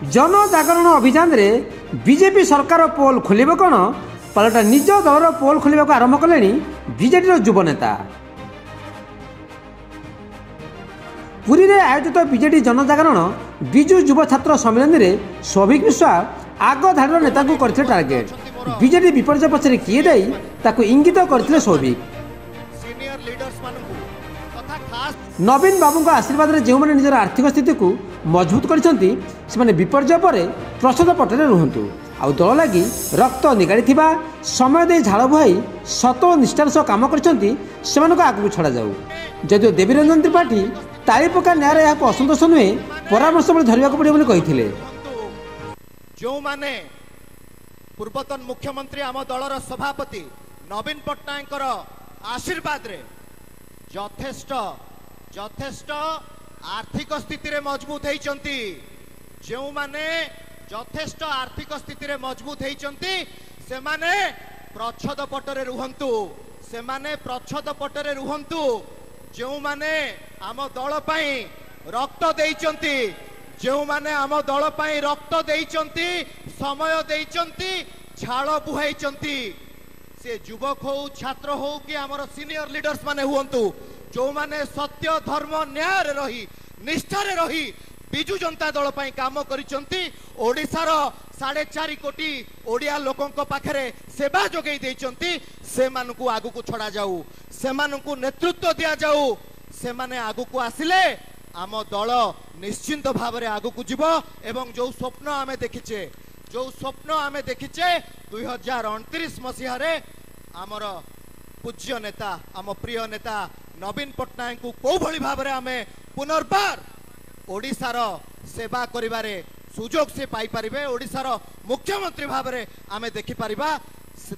जनजागरण अभियान रे बीजेपी सरकार पोल खोलिब कौन पलटा निज दलर पोल खोल आरंभ कले बीजेडी युव नेता। पुरी रे आयोजित बीजेडी जनजागरण विजु युव छात्र सम्मेलन में सौभिक विश्वास आग धाड़र नेता को करथिले टार्गेट। बीजेडी विपर्जय पछरे किए दायी ताकू इंगित करथिले सौभिक। नवीन बाबू आशीर्वाद रे जो माने निजर आर्थिक स्थिति को मजबूत करछंती से विपर्जय पर प्रसाद पटरे रुहंतु आउ दल लगी रक्त निगाड़ी समय दे झाड़ बुहाई सत निष्ठार सह काम करछंती सेमानको आगु छड़ा जाऊ। जदिओ देवीरंजन त्रिपाठी ताली पका न्याय यहाँ असंतोष नुहे परामर्श धरने पड़े कही। जो माने पूर्वतन मुख्यमंत्री आम दलर सभापति नवीन पट्टनायक आशीर्वाद रे यथेष्ट यथेष्ट आर्थिक स्थिति रे मजबूत होइचंती। जो माने यथेष्ट आर्थिक स्थिति रे मजबूत होइचंती से माने प्रच्छद पटरे रुहंतु, से माने प्रच्छद पटरे रुहंतु। जो माने आम दल पाई रक्त देइचंती, जो माने आम दल पाई रक्त देइचंती, समय देइचंती, झाड़ बुहाइचंती, से युवक हो छात्र हो कि आमर सीनियर लीडर्स माने हुंतु, जो माने सत्य धर्म न्याय रे रही निष्ठा रे रही बिजु जनता दल पाई काम करिचंती। ओडिसार 4.5 कोटी ओडिया लोकंक पाखरे सेवा जोगई देइचंती। से मानकु आगु को छड़ा जाऊ, से मानकु नेतृत्व दिया जाऊ। से माने आगु को आसिले आम दल निश्चिंत भाव रे आगु को जीवो एवं जो स्वप्न आमे देखिचे, जो स्वप्न आमे देखिचे 2029 मसीह रे आमर पूज्य नेता आम प्रिय नेता नवीन पट्टनायक को को भली भाव रे आमे पुनर्बार ओडिसार सेवा करिबारे सुजोग से पाई परिबे, ओडिसार मुख्यमंत्री भाव रे आमे देखि परिबा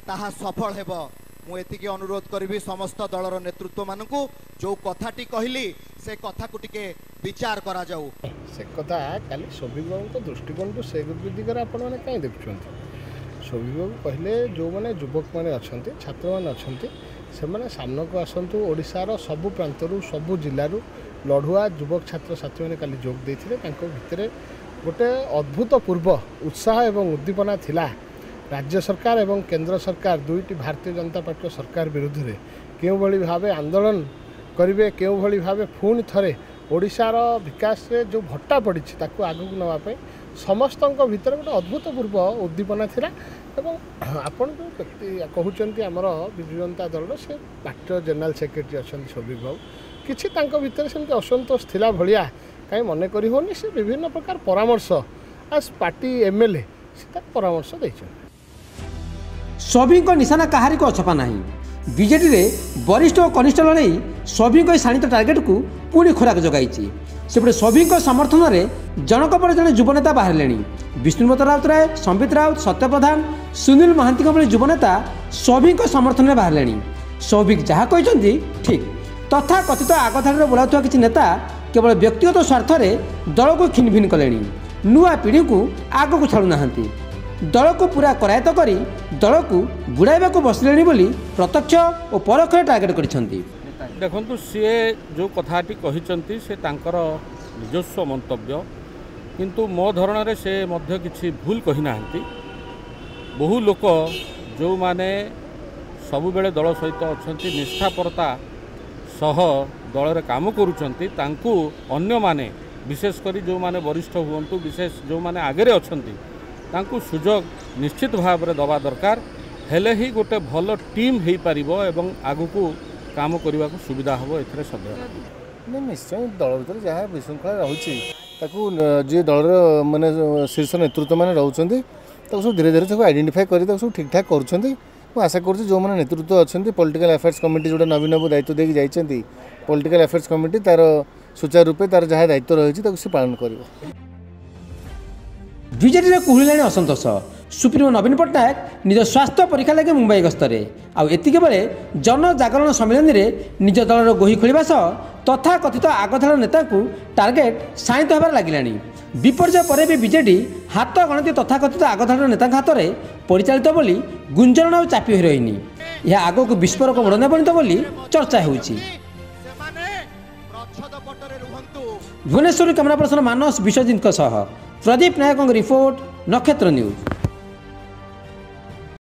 ताहा सफल हेबो। मु एतिके अनुरोध करिबी समस्त दलर नेतृत्व मानकु जो कथाटी कहली से कथा को टिके विचार करा जाऊ। से कथा काली सौभिक बाबू दृष्टिकोण को से दिगरे आपण माने काई देखुछंती। सौभिक बाबू कहले जो माने युवक माने अछंती छात्र माने अछंती से माने सामना को आसंतु ओडिसार सबु प्रांतरु सबु जिल्लारु लढुआ युवक छात्र साथी माने काली जोग देथिले। तांको भितरे गोटे अद्भुतपूर्व उत्साह एवं उद्दीपना थिला। राज्य सरकार एवं केंद्र सरकार दुईटी भारतीय जनता पार्टी सरकार विरुद्ध में क्यों भली भावे आंदोलन करेंगे, क्यों भली भावे पुणी थरे ओडिशार विकास रे जो भट्टा पड़ी ताकू आगू नापी समस्त भितर गोटे अद्भुतपूर्व उद्दीपना थिला। एवं आपण जो व्यक्ति कहते आमर विजु जनता दल से पार्टी जनरल सेक्रेटरी अच्छा सौभिक बाबू किसी भितर सेमती असंतोष थिला भलिया कहीं मन करी होनी। से विभिन्न प्रकार परामर्श आज पार्टी एमएलए से परामर्श देइछन। सौभिक निशाना कहारी को अछपा नहीं। बीजेडी रे वरिष्ठ और कनिष्ठ लड़े सौभिक शाणित टार्गेट को पुणी खोराक जगाई। सेपटे सौभिक समर्थन में जनक पर जड़े युवनेता बाहर विष्णुमत राउतराय, संबित राउत, सत्य प्रधान, सुनील महांती भली युवनेता सौभिक समर्थन में बाहर। सौभिक जहाँ कहते ठीक तथा कथित आगधाड़ी बोलाउଥିବା किसी नेता केवल व्यक्तिगत स्वार्थ दल को खिन भिन कले। नुआ पीढ़ी को आग को छाड़ू ना, दल को पूरा करायत करी दल को बुड़ाइबा को बसले बोली प्रत्यक्ष और परोक्ष टार्गेट करिसेंती। देखंतु सी जो कथाटी कहिसेंती से तांकर निजस्व मंतव्य, किंतु मो धरण रे से मध्य किछि भूल कहि नाहंती। बहु लोक जो माने सबु बेले दल सहित अछंती निष्ठापरता सह दल रे काम करूछंती तांकू अन्य माने विशेष करी जो माने वरिष्ठ हुंतु विशेष जो माने आगे अछंती तांकू सुजोग निश्चित भाव में दबा दरकार हेले ही गोटे भल टीम हो पारिबो एवं आगु को काम करने को सुविधा हम ए सदैव निश्चय दल भर जहाँ विशृंखला रही जी दल माने शीर्ष नेतृत्व मैंने रोचे सब धीरे धीरे सब आइडेंटिफाई कर सब ठीक ठाक कर आशा करुँच जो मैंने नेतृत्व अच्छा पॉलिटिकल अफेयर्स कमिटी जोटा नवीन बाबू दायित्व देकी जाइछंती पॉलिटिकल अफेयर्स कमिटी तार सुचारू रूपे तार जहाँ दायित्व रही से पालन कर। बीजेडी कुहलिलाणी असंतोष। सुप्रीमो नवीन पट्टनायक निज स्वास्थ्य परीक्षा लगे मुंबई गस्तरे आती बेले जनजागरण सम्मेलन में निज दलर गोही खोलिबा सह तथा कथित आगधाड़ नेता को टार्गेट शाणित होबार लगिलाणी। विपर्जय पर भी बीजेडी हाथ गणति तथा कथित आगधाड़ नेता हाथ में परिचालित बोली गुंजन और चापी हो रही। यह आग को विस्फोरक मोड़ ने परिणत बोली चर्चा होउछि। ପଛଦ ପଟରେ ରୁହନ୍ତୁ। ଭୁବନେଶ୍ୱରରୁ କ୍ୟାମେରା ପର୍ସନ ମାନସ ବିଶ୍ୱଜିତଙ୍କ ସହ ପ୍ରଦୀପ ନାୟକଙ୍କ ରିପୋର୍ଟ, ନକ୍ଷତ୍ର ନ୍ୟୁଜ୍।